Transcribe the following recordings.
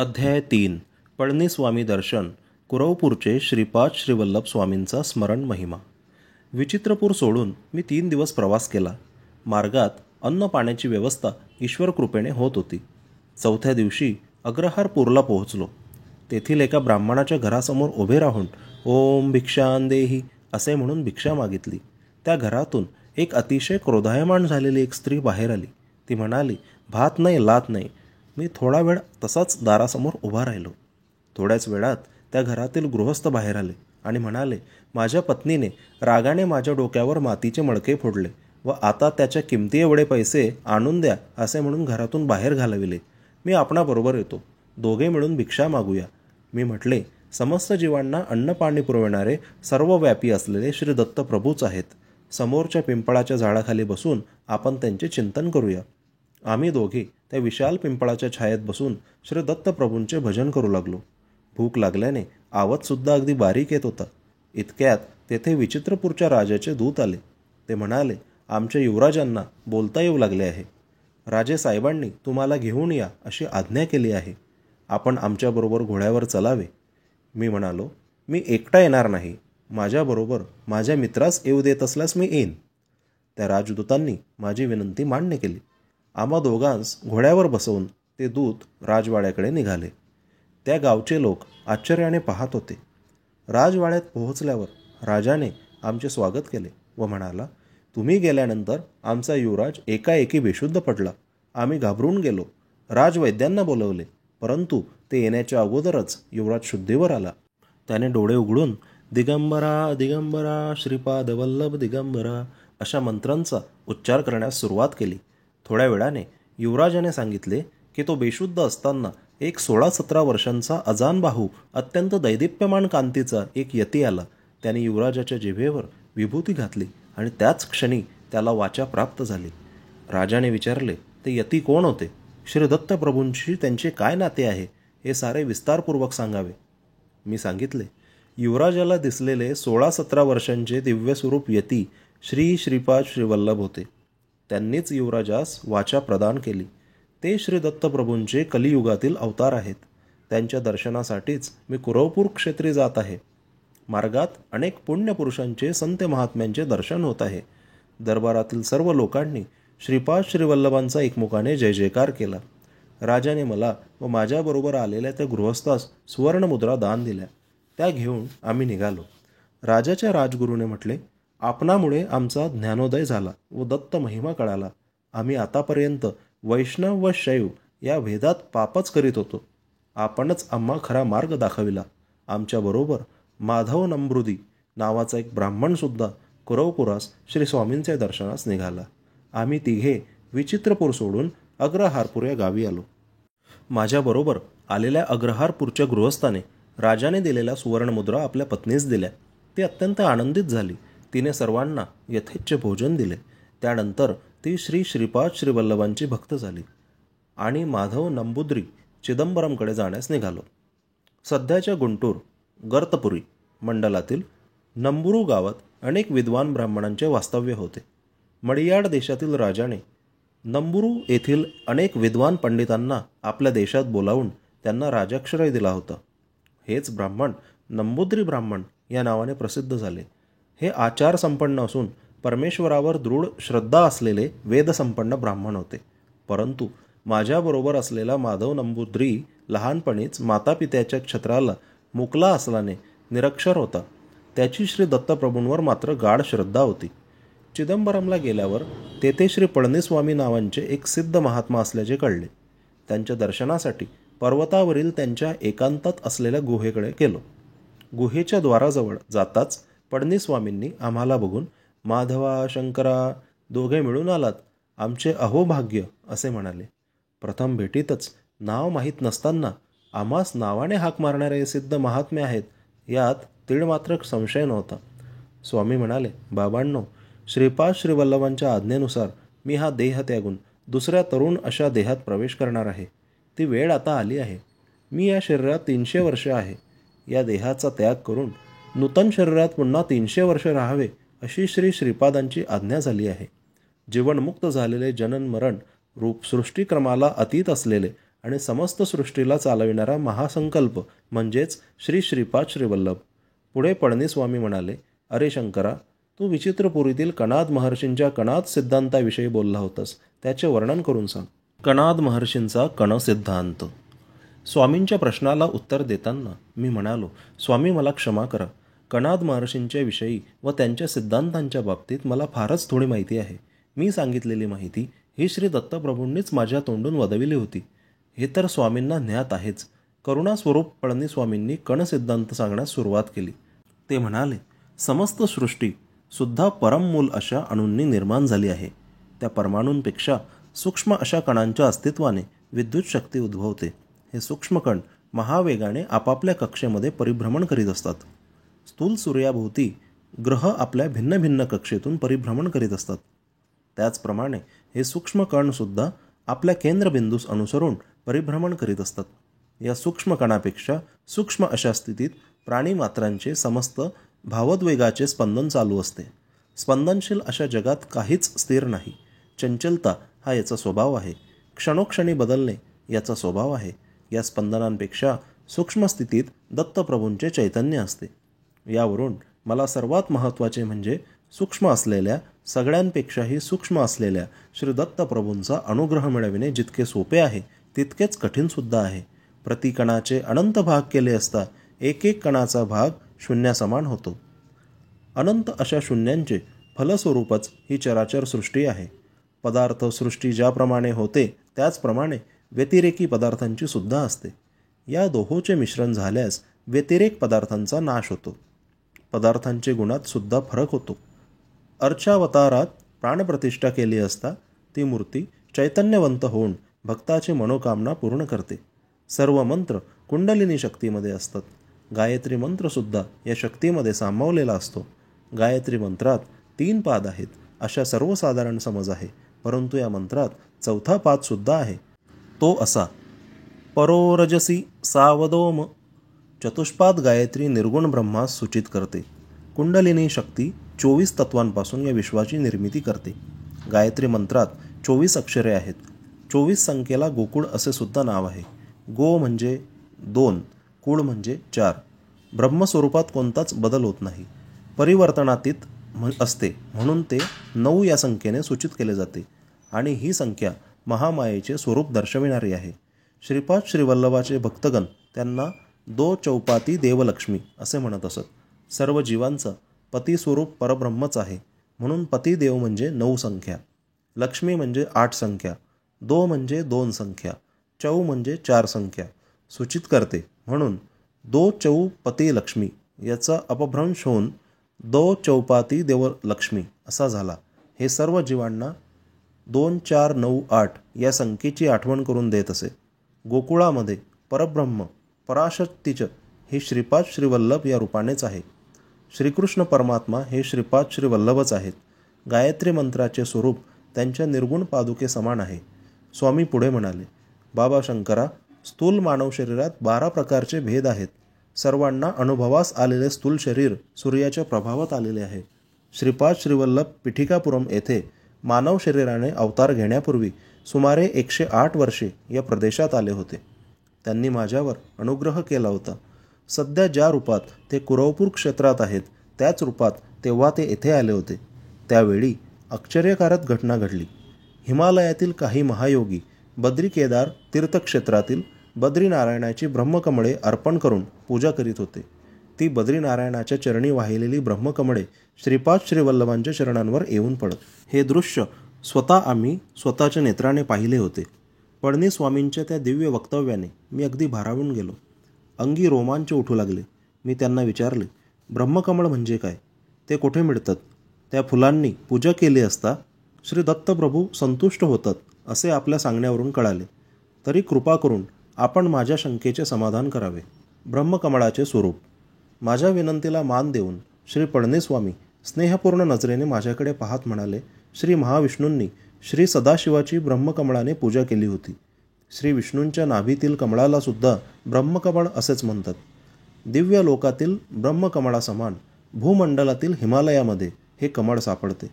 अध्याय 3 पळणीस्वामी दर्शन कुरवपूरचे श्रीपाद श्रीवल्लभ स्वामींचा स्मरण महिमा. विचित्रपूर सोडून मी 3 दिवस प्रवास केला. मार्गात अन्न पाण्याची व्यवस्था ईश्वरकृपेने होत होती. 4थ्या दिवशी अग्रहारपूरला पोहोचलो. तेथील एका ब्राह्मणाच्या घरासमोर उभे राहून ओम भिक्षां देही असे म्हणून भिक्षा मागितली. त्या घरातून एक अतिशय क्रोधायमान झालेली एक स्त्री बाहेर आली. ती म्हणाली, भात नाही लात नाही. मी थोडा वेळ तसाच दारासमोर उभा राहिलो. थोड्याच वेळात त्या घरातील गृहस्थ बाहेर आले आणि म्हणाले, माझ्या पत्नीने रागाने माझ्या डोक्यावर मातीचे मडके फोडले व आता त्याच्या किमती एवढे पैसे आणून द्या असे म्हणून घरातून बाहेर घालविले. मी आपणाबरोबर येतो, दोघे मिळून भिक्षा मागूया. मी म्हटले, समस्त जीवांना अन्न पाणी पुरविणारे सर्वव्यापी असलेले श्री दत्त प्रभूच आहेत. समोरच्या पिंपळाच्या झाडाखाली बसून आपण त्यांचे चिंतन करूया. आम्ही दोघे त्या विशाल पिंपळाच्या छायेत बसून श्री दत्तप्रभूंचे भजन करू लागलो. भूक लागल्याने आवाजसुद्धा अगदी बारीक येत होता. इतक्यात तेथे विचित्रपूरच्या राजाचे दूत आले. ते म्हणाले, आमच्या युवराजांना बोलता येऊ लागले आहे. राजे साहेबांनी तुम्हाला घेऊन या अशी आज्ञा केली आहे. आपण आमच्याबरोबर घोड्यावर चलावे. मी म्हणालो, मी एकटा येणार नाही. माझ्याबरोबर माझ्या मित्रास येऊ देत असल्यास मी येईन. त्या राजदूतांनी माझी विनंती मान्य केली. आम्हा दोघांस घोड्यावर बसवून ते दूत राजवाड्याकडे निघाले. त्या गावचे लोक आश्चर्याने पाहत होते. राजवाड्यात पोहोचल्यावर राजाने आमचे स्वागत केले व म्हणाला, तुम्ही गेल्यानंतर आमचा युवराज एकाएकी बेशुद्ध पडला. आम्ही घाबरून गेलो. राजवैद्यांना बोलवले, परंतु ते येण्याच्या अगोदरच युवराज शुद्धीवर आला. त्याने डोळे उघडून दिगंबरा दिगंबरा श्रीपाद वल्लभ दिगंबरा अशा मंत्रांचा उच्चार करण्यास सुरुवात केली. थोड्या वेळाने युवराजाने सांगितले की तो बेशुद्ध असताना एक 16-17 वर्षांचा अजानबाहू अत्यंत दैदिप्यमान कांतीचा एक यती आला. त्याने युवराजाच्या जिभेवर विभूती घातली आणि त्याच क्षणी त्याला वाचा प्राप्त झाली. राजाने विचारले, ते यती कोण होते? श्री दत्तप्रभूंशी त्यांचे काय नाते आहे हे सारे विस्तारपूर्वक सांगावे. मी सांगितले. युवराजाला दिसलेले 16-17 वर्षांचे दिव्यस्वरूप यती श्री श्रीपाद श्रीवल्लभ होते. त्यांनीच युवराजास वाचा प्रदान केली. ते श्री दत्तप्रभूंचे कलियुगातील अवतार आहेत. त्यांच्या दर्शनासाठीच मी कुरवपूर क्षेत्री जात आहे. मार्गात अनेक पुण्यपुरुषांचे संत महात्म्यांचे दर्शन होत आहे. दरबारातील सर्व लोकांनी श्रीपाद श्रीवल्लभांचा एकमुखाने जय जयकार केला. राजाने मला व माझ्याबरोबर आलेल्या त्या गृहस्थास सुवर्णमुद्रा दान दिल्या. त्या घेऊन आम्ही निघालो. राजाच्या राजगुरूने म्हटले, आपणामुळे आमचा ज्ञानोदय झाला व दत्त महिमा कळाला. आम्ही आतापर्यंत वैष्णव व शैव या भेदात पापच करीत होतो. आपणच आम्हा खरा मार्ग दाखविला. आमच्याबरोबर माधव नंबृदी नावाचा एक ब्राह्मणसुद्धा कुरवपुरास श्री स्वामींचे दर्शनास निघाला. आम्ही तिघे विचित्रपूर सोडून अग्रहारपूर या गावी आलो. माझ्याबरोबर आलेल्या अग्रहारपूरच्या गृहस्थाने राजाने दिलेल्या सुवर्णमुद्रा आपल्या पत्नीस दिल्या. ती अत्यंत आनंदित झाली. तिने सर्वांना यथेच्छ भोजन दिले. त्यानंतर ती श्री श्रीपाद श्रीवल्लभांची भक्त झाली आणि माधव नंबुद्री चिदंबरमकडे जाण्यास निघालो. सध्याच्या गुंटूर गर्तपुरी मंडलातील नंबुरू गावात अनेक विद्वान ब्राह्मणांचे वास्तव्य होते. मडियाड देशातील राजाने नंबुरू येथील अनेक विद्वान पंडितांना आपल्या देशात बोलावून त्यांना राजाश्रय दिला होता. हेच ब्राह्मण नंबुद्री ब्राह्मण या नावाने प्रसिद्ध झाले. हे आचार संपन्न असून परमेश्वरावर दृढ श्रद्धा असलेले वेदसंपन्न ब्राह्मण होते. परंतु माझ्याबरोबर असलेला माधव नंबुद्री लहानपणीच मातापित्याच्या छत्राला मुकला असल्याने निरक्षर होता. त्याची श्री दत्तप्रभूंवर मात्र गाढ श्रद्धा होती. चिदंबरमला गेल्यावर तेथे श्री पळणीस्वामी नावांचे एक सिद्ध महात्मा असल्याचे कळले. त्यांच्या दर्शनासाठी पर्वतावरील त्यांच्या एकांतात असलेल्या गुहेकडे गेलो. गुहेच्या द्वाराजवळ जाताच पळणीस्वामींनी आम्हाला बघून, माधवा शंकरा, दोघे मिळून आलात, आमचे अहोभाग्य असे म्हणाले. प्रथम भेटीतच नाव माहीत नसताना आम्हास नावाने हाक मारणारे सिद्ध महात्मे आहेत यात तीळमात्र संशय नव्हता. स्वामी म्हणाले, बाबांनो, श्रीपाद श्रीवल्लभांच्या आज्ञेनुसार मी हा देह त्यागून दुसऱ्या तरुण अशा देहात प्रवेश करणार आहे. ती वेळ आता आली आहे. मी या शरीरात 300 वर्ष आहे. या देहाचा त्याग करून नूतन शरीरात पुन्हा 300 वर्ष राहावे अशी श्री श्रीपादांची आज्ञा झाली आहे. जीवनमुक्त झालेले जनन मरण रूप सृष्टीक्रमाला अतीत असलेले आणि समस्त सृष्टीला चालविणारा महासंकल्प म्हणजेच श्री श्रीपाद श्रीवल्लभ. पुढे पळणीस्वामी म्हणाले, अरे शंकरा, तू विचित्रपुरीतील कणाद महर्षींच्या कणाद सिद्धांताविषयी बोलला होतास, त्याचे वर्णन करून सांग. कणाद महर्षींचा कण सिद्धांत. स्वामींच्या प्रश्नाला उत्तर देताना मी म्हणालो, स्वामी मला क्षमा करा. कणाद महर्षींच्या विषयी व त्यांच्या सिद्धांतांच्या बाबतीत मला फारच थोडी माहिती आहे. मी सांगितलेली माहिती ही श्री दत्तप्रभूंनीच माझ्या तोंडून वदविली होती, हे तर स्वामींना ज्ञात आहेच. करुणास्वरूप पळणीस्वामींनी कणसिद्धांत सांगण्यास सुरुवात केली. ते म्हणाले, समस्त सृष्टी सुद्धा परममूल अशा अणूंनी निर्माण झाली आहे. त्या परमाणूंपेक्षा सूक्ष्म अशा कणांच्या अस्तित्वाने विद्युत शक्ती उद्भवते. हे सूक्ष्म कण महावेगाने आपापल्या कक्षेमध्ये परिभ्रमण करीत असतात. स्थूल सूर्याभोवती ग्रह आपल्या भिन्न भिन्न कक्षेतून परिभ्रमण करीत असतात. त्याचप्रमाणे हे सूक्ष्म कणसुद्धा आपल्या केंद्रबिंदूस अनुसरून परिभ्रमण करीत असतात. या सूक्ष्म कणापेक्षा सूक्ष्म अशा स्थितीत प्राणीमात्रांचे समस्त भावोद्वेगाचे स्पंदन चालू असते. स्पंदनशील अशा जगात काहीच स्थिर नाही. चंचलता हा याचा स्वभाव आहे. क्षणोक्षणी बदलणे याचा स्वभाव आहे. या स्पंदनांपेक्षा सूक्ष्म स्थितीत दत्तप्रभूंचे चैतन्य असते. यावरून मला सर्वात महत्त्वाचे म्हणजे सूक्ष्म असलेल्या, सगळ्यांपेक्षाही सूक्ष्म असलेल्या श्री दत्तप्रभूंचा अनुग्रह मिळविणे जितके सोपे आहे तितकेच कठीणसुद्धा आहे. प्रतिकणाचे अनंत भाग केले असता एक एक कणाचा भाग शून्यासमान होतो. अनंत अशा शून्यांचे फलस्वरूपच ही चराचर सृष्टी आहे. पदार्थ सृष्टी ज्याप्रमाणे होते त्याचप्रमाणे व्यतिरेकी पदार्थांची सुद्धा असते. या दोहोचे मिश्रण झाल्यास व्यतिरेक पदार्थांचा नाश होतो. पदार्थांचे गुणात सुद्धा फरक होतो. अर्चावतारात प्राणप्रतिष्ठा केली असता ती मूर्ती चैतन्यवंत होऊन भक्ताची मनोकामना पूर्ण करते. सर्व मंत्र कुंडलिनी शक्तीमध्ये असतात. गायत्री मंत्रसुद्धा या शक्तीमध्ये सामावलेला असतो. गायत्री मंत्रात 3 पाद आहेत अशा सर्वसाधारण समज आहे, परंतु या मंत्रात 4था पादसुद्धा आहे. तो असा, परोरजसी सावदोम. चतुष्पाद गायत्री निर्गुण ब्रह्मास सूचित करते. कुंडलिनी शक्ती 24 तत्वांपासून या विश्वाची निर्मिती करते. गायत्री मंत्रात 24 अक्षरे आहेत. 24 संख्येला गोकुळ असे सुद्धा नाव आहे. गो म्हणजे 2, कुळ म्हणजे 4. ब्रह्मस्वरूपात कोणताच बदल होत नाही. परिवर्तनातीत असते म्हणून ते 9 या संख्येने सूचित केले जाते आणि ही संख्या महामायेचे स्वरूप दर्शविणारी आहे. श्रीपाद श्रीवल्लभाचे भक्तगण त्यांना 2 चौपाती देवलक्ष्मी असे म्हणत असत. सर्व जीवांचा पतिस्वरूप परब्रह्मच आहे म्हणून पतिदेव म्हणजे 9 संख्या, लक्ष्मी म्हणजे 8 संख्या, 2 म्हणजे 2 संख्या, चौ म्हणजे 4 संख्या सूचित करते. म्हणून 2 चौपती लक्ष्मी याचा अपभ्रंश होऊन 2 चौपाती देवलक्ष्मी असा झाला. हे सर्व जीवांना 2, 4, 9, 8 या संख्येची आठवण करून देत असे. गोकुळामध्ये परब्रह्म पराशक्तीच हे श्रीपाद श्रीवल्लभ या रूपानेच आहे. श्रीकृष्ण परमात्मा हे श्रीपाद श्रीवल्लभच आहेत. गायत्री मंत्राचे स्वरूप त्यांच्या निर्गुण पादुके समान आहे. स्वामी पुढे म्हणाले, बाबा शंकरा, स्थूल मानव शरीरात 12 प्रकारचे भेद आहेत. सर्वांना अनुभवास आलेले स्थूल शरीर सूर्याच्या प्रभावात आलेले आहे. श्रीपाद श्रीवल्लभ पिठिकापुरम येथे मानव शरीराने अवतार घेण्यापूर्वी सुमारे 108 वर्षे या प्रदेशात आले होते. त्यांनी माझ्यावर अनुग्रह केला होता. सध्या ज्या रूपात ते कुरवपूर क्षेत्रात आहेत त्याच रूपात तेव्हा ते येथे आले होते. त्यावेळी आश्चर्यकारक घटना घडली. हिमालयातील काही महायोगी बद्री केदार तीर्थक्षेत्रातील बद्रीनारायणाची ब्रह्मकमळे अर्पण करून पूजा करीत होते. ती बद्रीनारायणाच्या चरणी वाहिलेली ब्रह्मकमळे श्रीपाद श्रीवल्लभांच्या चरणांवर येऊन पडत. हे दृश्य स्वतः आम्ही स्वतःच्या नेत्राने पाहिले होते. पळणीस्वामींच्या त्या दिव्य वक्तव्याने मी अगदी भारावून गेलो. अंगी रोमांच उठू लागले. मी त्यांना विचारले, ब्रह्मकमळ म्हणजे काय? ते कुठे मिळतात? त्या फुलांनी पूजा केली असता श्री दत्तप्रभू संतुष्ट होतात असे आपल्या सांगण्यावरून कळाले. तरी कृपा करून आपण माझ्या शंकेचे समाधान करावे. ब्रह्मकमळाचे स्वरूप. माझ्या विनंतीला मान देऊन श्री पळणीस्वामी स्नेहपूर्ण नजरेने माझ्याकडे पाहत म्हणाले, श्री महाविष्णूंनी श्री सदाशिवाची ब्रह्मकमळाने पूजा केली होती. श्री विष्णूंच्या नाभीतील कमळाला सुद्धा ब्रह्मकमळ असेच म्हणतात. दिव्य लोकातील ब्रह्मकमळासमान भूमंडलातील हिमालयामध्ये हे कमळ सापडते.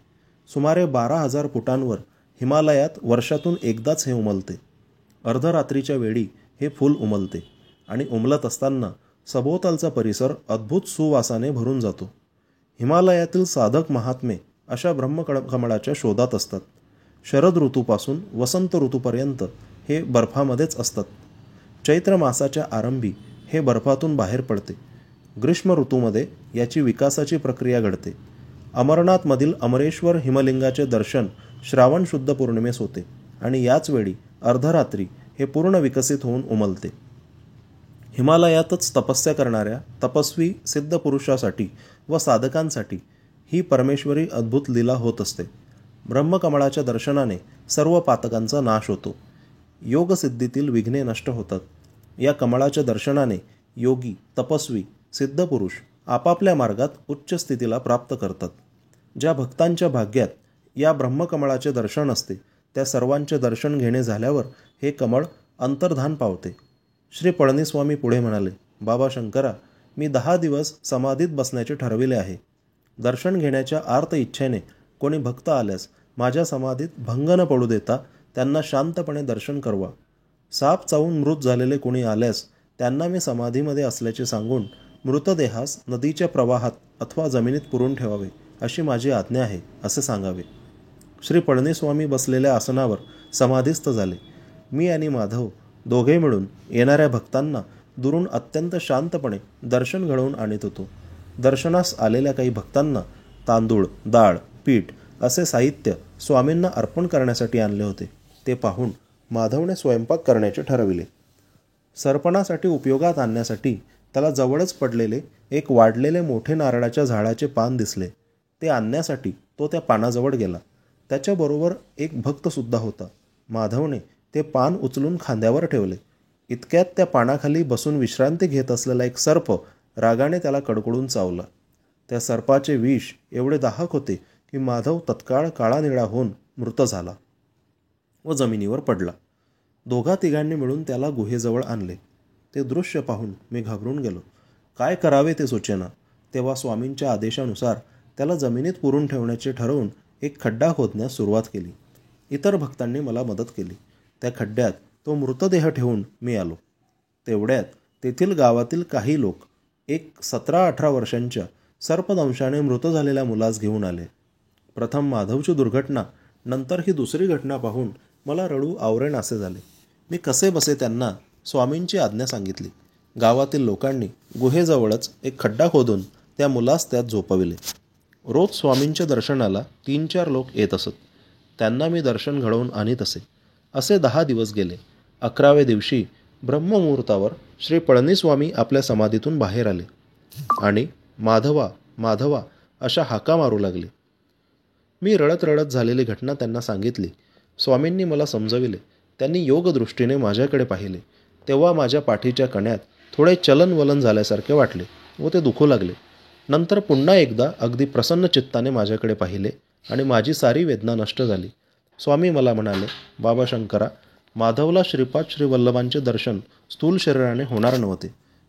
सुमारे 12,000 फुटांवर हिमालयात वर्षातून एकदाच हे उमलते. अर्धरात्रीच्या वेळी हे फूल उमलते आणि उमलत असताना सभोवतालचा परिसर अद्भुत सुवासाने भरून जातो. हिमालयातील साधक महात्मे अशा ब्रह्मकमळाच्या शोधात असतात. शरद ऋतूपासून वसंत ऋतूपर्यंत हे बर्फामध्येच असतात. चैत्र मासाच्या आरंभी हे बर्फातून बाहेर पडते. ग्रीष्म ऋतूमध्ये याची विकासाची प्रक्रिया घडते. अमरनाथमधील अमरेश्वर हिमलिंगाचे दर्शन श्रावण शुद्ध पौर्णिमेस होते आणि याच वेळी अर्धरात्री हे पूर्ण विकसित होऊन उमलते. हिमालयातच तपस्या करणाऱ्या तपस्वी सिद्ध पुरुषासाठी व साधकांसाठी ही परमेश्वरी अद्भुत लीला होत असते. ब्रह्मकमळाच्या दर्शनाने सर्व पातकांचा नाश होतो. योगसिद्धीतील विघ्ने नष्ट होतात. या कमळाच्या दर्शनाने योगी, तपस्वी, सिद्धपुरुष आपापल्या मार्गात उच्च स्थितीला प्राप्त करतात. ज्या भक्तांच्या भाग्यात या ब्रह्मकमळाचे दर्शन असते त्या सर्वांचे दर्शन घेणे झाल्यावर हे कमळ अंतर्धान पावते. श्री पळणीस्वामी पुढे म्हणाले, बाबा शंकरा, मी 10 दिवस समाधीत बसण्याचे ठरविले आहे. दर्शन घेण्याच्या आर्त इच्छेने कोणी भक्त आल्यास माझ्या समाधीत भंग न पडू देता त्यांना शांतपणे दर्शन करवा. साप चावून मृत झालेले कोणी आल्यास त्यांना मी समाधीमध्ये असल्याचे सांगून मृतदेहास नदीच्या प्रवाहात अथवा जमिनीत पुरून ठेवावे अशी माझी आज्ञा आहे असे सांगावे. श्री पळणीस्वामी बसलेल्या आसनावर समाधीस्थ झाले. मी आणि माधव दोघे मिळून येणाऱ्या भक्तांना दुरून अत्यंत शांतपणे दर्शन घडवून आणत होतो. दर्शनास आलेल्या काही भक्तांना तांदूळ, डाळ, पीठ असे साहित्य स्वामींना अर्पण करण्यासाठी आणले होते. ते पाहून माधवने स्वयंपाक करण्याचे ठरविले. सरपणासाठी उपयोगात आणण्यासाठी त्याला जवळच पडलेले एक वाढलेले मोठे नारळाच्या झाडाचे पान दिसले. ते आणण्यासाठी तो त्या पानाजवळ गेला. त्याच्याबरोबर एक भक्तसुद्धा होता. माधवने ते पान उचलून खांद्यावर ठेवले. इतक्यात त्या पानाखाली बसून विश्रांती घेत असलेला एक सर्प रागाने त्याला कडकडून चावला. त्या सर्पाचे विष एवढे दाहक होते की माधव तत्काळ काळानिळा होऊन मृत झाला व जमिनीवर पडला. दोघा तिघांनी मिळून त्याला गुहेजवळ आणले. ते दृश्य पाहून मी घाबरून गेलो. काय करावे ते सुचेना. तेव्हा स्वामींच्या आदेशानुसार त्याला जमिनीत पुरून ठेवण्याचे ठरवून एक खड्डा खोदण्यास सुरुवात केली. इतर भक्तांनी मला मदत केली. त्या खड्ड्यात तो मृतदेह ठेवून मी आलो. तेवढ्यात तेथील गावातील काही लोक एक 17-18 वर्षांच्या सर्पदंशाने मृत झालेल्या मुलास घेऊन आले. प्रथम माधवची दुर्घटना, नंतर ही दुसरी घटना पाहून मला रडू आवरेनासे झाले. मी कसे बसे त्यांना स्वामींची आज्ञा सांगितली. गावातील लोकांनी गुहेजवळच एक खड्डा खोदून त्या मुलास त्यात झोपविले. रोज स्वामींच्या दर्शनाला 3-4 लोक येत असत. त्यांना मी दर्शन घडवून आणीत असे. असे 10 दिवस गेले. 11व्या दिवशी ब्रह्ममुहूर्तावर श्री पळणीस्वामी आपल्या समाधीतून बाहेर आले आणि माधवा माधवा अशा हाका मारू लागले. मी रडत रडत झालेली घटना त्यांना सांगितली. स्वामींनी मला समजविले. त्यांनी योगदृष्टीने माझ्याकडे पाहिले. तेव्हा माझ्या पाठीच्या कण्यात थोडे चलनवलन झाल्यासारखे वाटले व ते दुखू लागले. नंतर पुन्हा एकदा अगदी प्रसन्न चित्ताने माझ्याकडे पाहिले आणि माझी सारी वेदना नष्ट झाली. स्वामी मला म्हणाले, बाबा शंकरा, माधवला श्रीपाद श्रीवल्लभांचे दर्शन स्थूल शरीराने होणार नव्हते.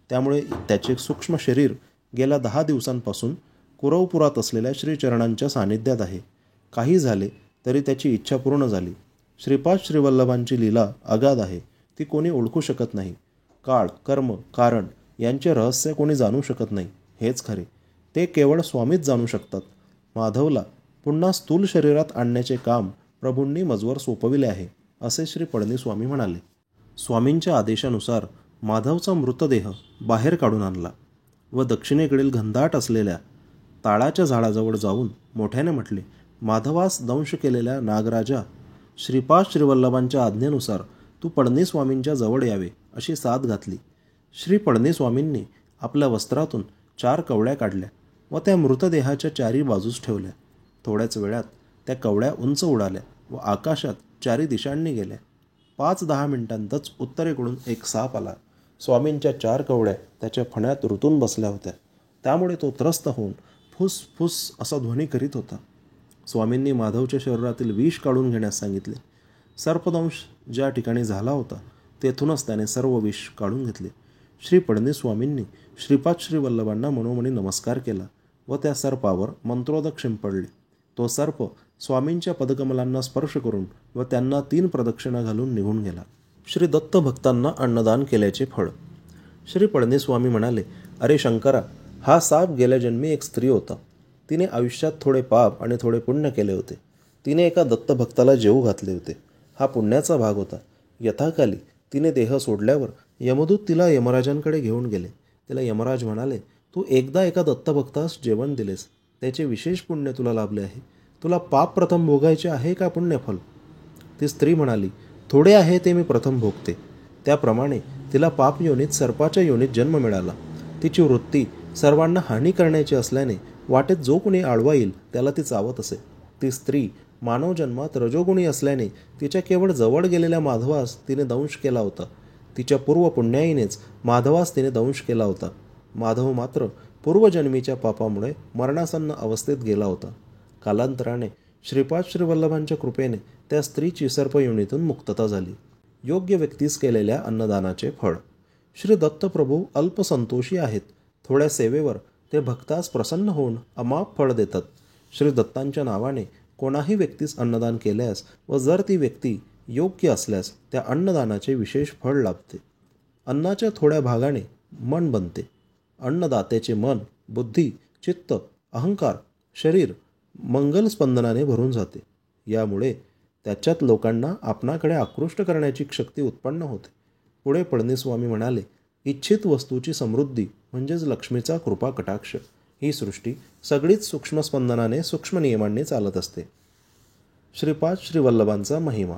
त्यामुळे त्याचे सूक्ष्म शरीर गेल्या 10 दिवसांपासून कुरवपुरात असलेल्या श्रीचरणांच्या सानिध्यात आहे. काही झाले तरी त्याची इच्छा पूर्ण झाली. श्रीपाद श्रीवल्लभांची लीला अगाध आहे. ती कोणी ओळखू शकत नाही. काळ, कर्म, कारण यांचे रहस्य कोणी जाणू शकत नाही. हेच खरे. ते केवळ स्वामीच जाणू शकतात. माधवला पुन्हा स्थूल शरीरात आणण्याचे काम प्रभूंनी मजवर सोपविले आहे असे श्री पळणीस्वामी म्हणाले. स्वामींच्या आदेशानुसार माधवचा मृतदेह बाहेर काढून आणला व दक्षिणेकडील घनदाट असलेल्या ताळाच्या झाडाजवळ जाऊन मोठ्याने म्हटले, माधवास दंश केलेल्या नागराजा, श्रीपाद श्रीवल्लभांच्या आज्ञेनुसार तू पळणीस्वामींच्या जवळ यावे अशी साथ घातली. श्री पळणीस्वामींनी आपल्या वस्त्रातून 4 कवड्या काढल्या व त्या मृतदेहाच्या 4ही बाजूस ठेवल्या. थोड्याच वेळात त्या कवड्या उंच उडाल्या व आकाशात 4ही दिशांनी गेल्या. 5-10 मिनिटांतच उत्तरेकडून एक साप आला. स्वामींच्या 4 कवड्या त्याच्या फण्यात रुतून बसल्या होत्या. त्यामुळे तो त्रस्त होऊन फुस फुस असा ध्वनी करीत होता. स्वामींनी माधवच्या शरीरातील विष काढून घेण्यास सांगितले. सर्पदंश ज्या ठिकाणी झाला होता तेथूनच त्याने सर्व विष काढून घेतले. श्री पळणीस्वामींनी श्रीपाद श्रीवल्लभांना मनोमनी नमस्कार केला व त्या सर्पावर मंत्रोदक शिंपडले. तो सर्प स्वामींच्या पदकमलांना स्पर्श करून व त्यांना 3 प्रदक्षिणा घालून निघून गेला. श्री दत्त भक्तांना अन्नदान केल्याचे फळ. श्री पळणीस्वामी म्हणाले, अरे शंकरा, हा साप गेल्या जन्मी एक स्त्री होता. तिने आयुष्यात थोडे पाप आणि थोडे पुण्य केले होते. तिने एका दत्तभक्ताला जेवू घातले होते. हा पुण्याचा भाग होता. यथाकाली तिने देह सोडल्यावर यमदूत तिला यमराजांकडे घेऊन गेले. तिला यमराज म्हणाले, तू एकदा एका दत्तभक्तास जेवण दिलेस, त्याचे विशेष पुण्य तुला लाभले आहे. तुला पाप प्रथम भोगायचे आहे का पुण्यफल? ती स्त्री म्हणाली, थोडे आहे ते मी प्रथम भोगते. त्याप्रमाणे तिला पाप योनीत सर्पाच्या योनीत जन्म मिळाला. तिची वृत्ती सर्वांना हानी करण्याची असल्याने वाटेत जो कुणी आडवा येईल त्याला ती चावत असे. ती स्त्री मानव जन्मात रजोगुणी असल्याने तिच्या केवळ जवळ गेलेल्या माधवास तिने दंश केला होता. तिच्या पूर्व पुण्याईनेच माधवास तिने दंश केला होता. माधव मात्र पूर्वजन्मीच्या पापामुळे मरणासन्न अवस्थेत गेला होता. कालांतराने श्रीपाद श्रीवल्लभांच्या कृपेने त्या स्त्रीची सर्पयोनीतून मुक्तता झाली. योग्य व्यक्तीस केलेल्या अन्नदानाचे फळ. श्री दत्तप्रभू अल्पसंतोषी आहेत. थोड्या सेवेवर ते भक्तास प्रसन्न होऊन अमाप फळ देतात. श्री दत्तांच्या नावाने कोणाही व्यक्तीस अन्नदान केल्यास व जर ती व्यक्ती योग्य असल्यास त्या अन्नदानाचे विशेष फळ लाभते. अन्नाच्या थोड्या भागाने मन बनते. अन्नदात्याचे मन, बुद्धी, चित्त, अहंकार, शरीर मंगलस्पंदनाने भरून जाते. यामुळे त्याच्यात लोकांना आपणाकडे आकृष्ट करण्याची शक्ती उत्पन्न होते. पुढे पळणीस्वामी म्हणाले, इच्छित वस्तूची समृद्धी म्हणजेच लक्ष्मीचा कृपा कटाक्ष. ही सृष्टी सगळीच सूक्ष्मस्पंदनाने सूक्ष्म नियमांनी चालत असते. श्रीपाद श्रीवल्लभांचा महिमा.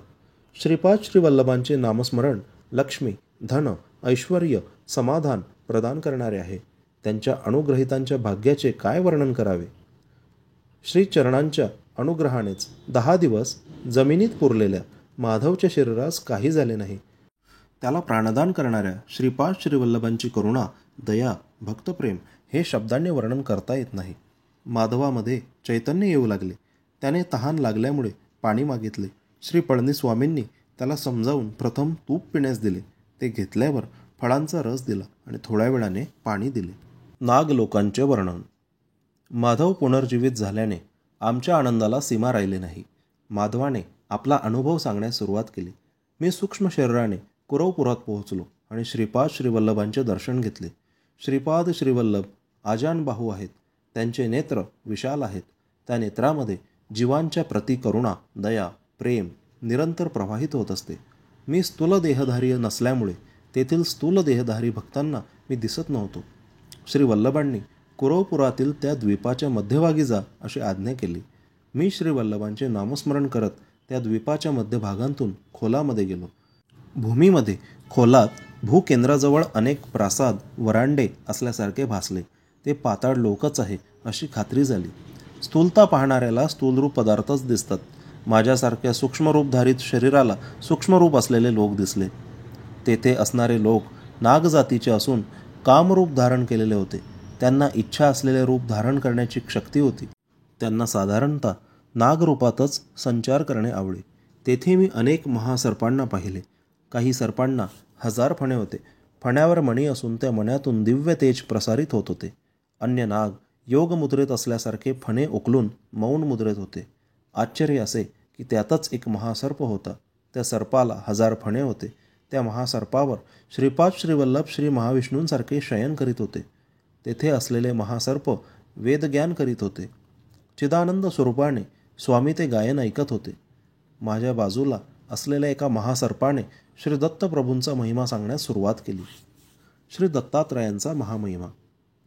श्रीपाद श्रीवल्लभांचे नामस्मरण लक्ष्मी, धन, ऐश्वर्य, समाधान प्रदान करणारे आहे. त्यांच्या अनुग्रहितांच्या भाग्याचे काय वर्णन करावे. श्री चरणांच्या अनुग्रहानेच 10 दिवस जमिनीत पुरलेल्या माधवच्या शरीरास काही झाले नाही. त्याला प्राणदान करणाऱ्या श्रीपाद श्रीवल्लभांची करुणा, दया, भक्तप्रेम हे शब्दांनी वर्णन करता येत नाही. माधवामध्ये चैतन्य येऊ लागले. त्याने तहान लागल्यामुळे पाणी मागितले. श्री पळणीस्वामींनी त्याला समजावून प्रथम तूप पिण्यास दिले. ते घेतल्यावर फळांचा रस दिला आणि थोड्या वेळाने पाणी दिले. नाग लोकांचे वर्णन. माधव पुनर्जीवित झाल्याने आमच्या आनंदाला सीमा राहिली नाही. माधवाने आपला अनुभव सांगण्यास सुरुवात केली. मी सूक्ष्म शरीराने कुरवपुरात पोहोचलो आणि श्रीपाद श्रीवल्लभांचे दर्शन घेतले. श्रीपाद श्रीवल्लभ आजान बाहू आहेत. त्यांचे नेत्र विशाल आहेत. त्या नेत्रामध्ये जीवांच्या प्रति करुणा, दया, प्रेम निरंतर प्रवाहित होत असते. मी स्थूल देहधारी नसल्यामुळे तेथील स्थूल देहधारी भक्तांना मी दिसत नव्हतो. श्रीवल्लभांनी कुरवपुरातील त्या द्वीपाच्या मध्यभागी जा अशी आज्ञा केली. मी श्रीवल्लभांचे नामस्मरण करत त्या द्वीपाच्या मध्यभागांतून खोलामध्ये गेलो. भूमीमध्ये खोलात भूकेंद्राजवळ अनेक प्रासाद, वरांडे असल्यासारखे भासले. ते पाताळ लोकच आहे अशी खात्री झाली. स्थूलता पाहणाऱ्याला स्थूलरूप पदार्थच दिसतात. माझ्यासारख्या सूक्ष्मरूपधारित शरीराला सूक्ष्मरूप असलेले लोक दिसले. तेथे असणारे लोक नागजातीचे असून कामरूप धारण केलेले होते. त्यांना इच्छा असलेले रूप धारण करण्याची शक्ती होती. त्यांना साधारणतः नागरूपातच संचार करणे आवडे. तेथे मी अनेक महासर्पांना पाहिले. काही सर्पांना 1000 फणे होते. फण्यावर मणी असून त्या मण्यातून दिव्य तेज प्रसारित होत होते. अन्य नाग योगमुद्रेत असल्यासारखे फणे उकलून मौन मुद्रेत होते. आश्चर्य असे की त्यातच एक महासर्प होता. त्या सर्पाला 1000 फणे होते. त्या महासर्पावर श्रीपाद श्रीवल्लभ श्री महाविष्णूंसारखे शयन करीत होते. तेथे असलेले महासर्प वेदज्ञान करीत होते. चिदानंद स्वरूपाने स्वामी ते गायन ऐकत होते. माझ्या बाजूला असलेल्या एका महासर्पाने श्री दत्तप्रभूंचा महिमा सांगण्यास सुरुवात केली. श्री दत्तात्रयांचा महामहिमा.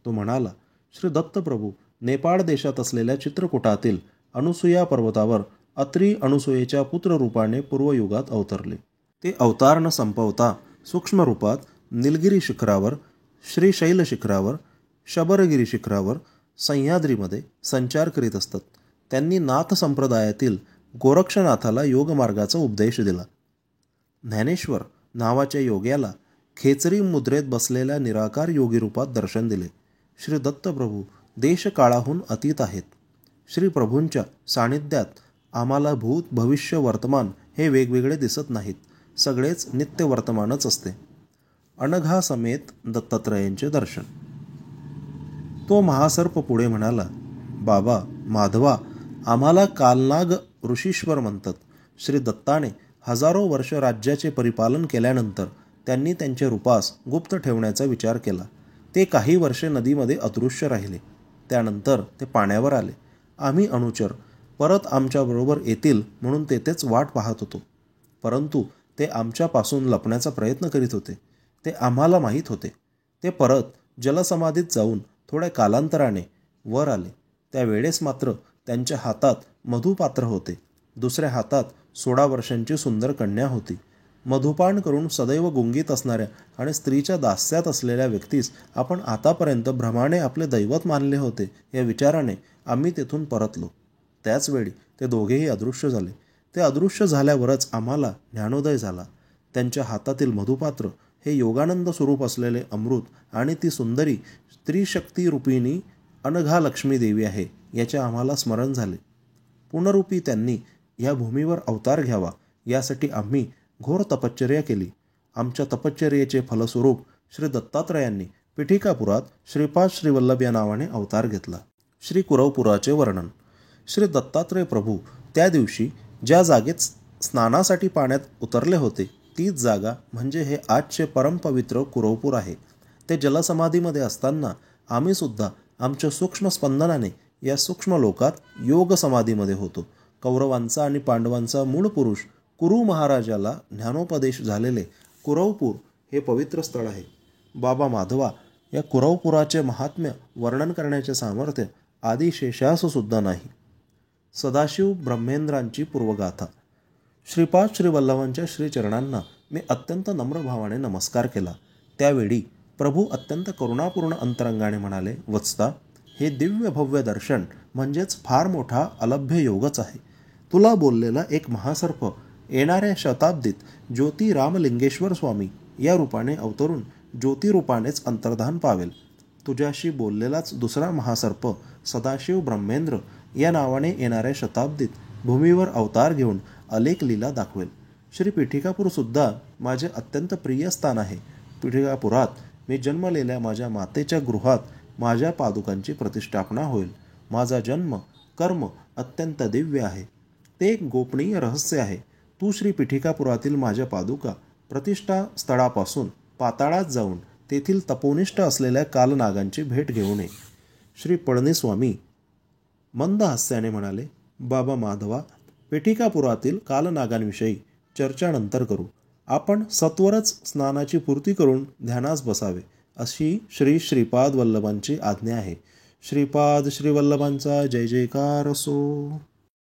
तो म्हणाला, श्री दत्तप्रभू नेपाळ देशात असलेल्या चित्रकूटातील अनुसूया पर्वतावर अत्री अनुसूयेच्या पुत्ररूपाने पूर्वयुगात अवतरले. ते अवतार न संपवता सूक्ष्म रूपात निलगिरी शिखरावर, श्रीशैल शिखरावर, शबरगिरी शिखरावर, सह्याद्रीमध्ये संचार करीत असतात. त्यांनी नाथ संप्रदायातील गोरक्षनाथाला योगमार्गाचा उपदेश दिला. ज्ञानेश्वर नावाच्या योग्याला खेचरी मुद्रेत बसलेल्या निराकार योगी रूपात दर्शन दिले. श्री दत्तप्रभू देशकाळाहून अतीत आहेत. श्री प्रभूंच्या सानिध्यात आम्हाला भूत, भविष्य, वर्तमान हे वेगवेगळे दिसत नाहीत. सगळेच नित्य वर्तमानच असते. अनघासमेत दत्तात्रयांचे दर्शन. तो महासर्प पुढे म्हणाला, बाबा माधवा, आम्हाला कालनाग ऋषीश्वर म्हणतात. श्री दत्ताने हजारो वर्ष राज्याचे परिपालन केल्यानंतर त्यांनी त्यांचे रूपास गुप्त ठेवण्याचा विचार केला. ते काही वर्षे नदीमध्ये अदृश्य राहिले. त्यानंतर ते पाण्यावर आले. आम्ही अनुचर परत आमच्याबरोबर येतील म्हणून तेथेच वाट पाहत होतो. परंतु ते आमच्यापासून लपण्याचा प्रयत्न करीत होते. ते आम्हाला माहीत होते. ते परत जलसमाधीत जाऊन थोड्या कालांतराने वर आले. त्यावेळेस मात्र त्यांच्या हातात मधुपात्र होते. दुसऱ्या हातात 16 वर्षांची सुंदर कन्या होती. मधुपान करून सदैव गुंगीत असणाऱ्या आणि स्त्रीच्या दास्यात असलेल्या व्यक्तीस आपण आतापर्यंत भ्रमाने आपले दैवत मानले होते या विचाराने आम्ही तेथून परतलो. त्याचवेळी ते दोघेही अदृश्य झाले. ते अदृश्य झाल्यावरच आम्हाला ज्ञानोदय झाला. त्यांच्या हातातील मधुपात्र हे योगानंद स्वरूप असलेले अमृत आणि ती सुंदरी स्त्रीशक्ती रूपिणी अनघा लक्ष्मी देवी आहे याचे आम्हाला स्मरण झाले. पुनरूपी त्यांनी या भूमीवर अवतार घ्यावा यासाठी आम्ही घोर तपश्चर्या केली. आमच्या तपश्चर्येचे फलस्वरूप श्री दत्तात्रयांनी पिठिकापुरात श्रीपाद श्रीवल्लभ या नावाने अवतार घेतला. श्री कुरवपुराचे वर्णन. श्री दत्तात्रय प्रभू त्या दिवशी ज्या जागेत स्नानासाठी पाण्यात उतरले होते तीच जागा म्हणजे हे आजचे परमपवित्र कुरवपूर आहे. ते जलसमाधीमध्ये असताना आम्ही सुद्धा आमच्या सूक्ष्म स्पंदनाने या सूक्ष्म लोकात योग समाधीमध्ये होतो. कौरवांचा आणि पांडवांचा मूळ पुरुष कुरु महाराजाला ज्ञानोपदेश झालेले कुरवपूर हे पवित्र स्थळ आहे. बाबा माधवा या कुरवपुराचे महात्म्य वर्णन करण्याचे सामर्थ्य आदिशेषास सुद्धा नाही. सदाशिव ब्रह्मेंद्रांची पूर्वगाथा. श्रीपाद श्रीवल्लभांच्या श्रीचरणांना मी अत्यंत नम्र भावाने नमस्कार केला. त्यावेळी प्रभू अत्यंत करुणापूर्ण अंतरंगाने म्हणाले, वत्सा, हे दिव्य भव्य दर्शन म्हणजेच फार मोठा अलभ्य योगच आहे. तुला बोललेला एक महासर्प येणाऱ्या शताब्दीत ज्योती रामलिंगेश्वर स्वामी या रूपाने अवतरून ज्योतिरूपानेच अंतर्धान पावेल. तुझ्याशी बोललेलाच दुसरा महासर्प सदाशिव ब्रह्मेंद्र या नावाने येणाऱ्या शताब्दीत भूमीवर अवतार घेऊन अलेख लीला दाखवेल. श्री पिठिकापूरसुद्धा माझे अत्यंत प्रिय स्थान आहे. पिठिकापुरात मी जन्मलेल्या माझ्या मातेच्या गृहात माझ्या पादुकांची प्रतिष्ठापना होईल. माझा जन्म कर्म अत्यंत दिव्य आहे. ते एक गोपनीय रहस्य आहे. तू श्री पिठिकापुरातील माझ्या पादुका प्रतिष्ठा स्थळापासून पाताळात जाऊन तेथील तपोनिष्ठ असलेल्या कालनागांची भेट घेऊन ये. श्री पळणीस्वामी मंद हास्याने म्हणाले, बाबा माधवा, पिठिकापुरातील कालनागांविषयी चर्चा नंतर करू. आपण सत्वरच स्नानाची पूर्ती करून ध्यानास बसावे अशी श्री श्रीपाद वल्लभांची आज्ञा आहे. श्रीपाद श्रीवल्लभांचा जय जयकार असो.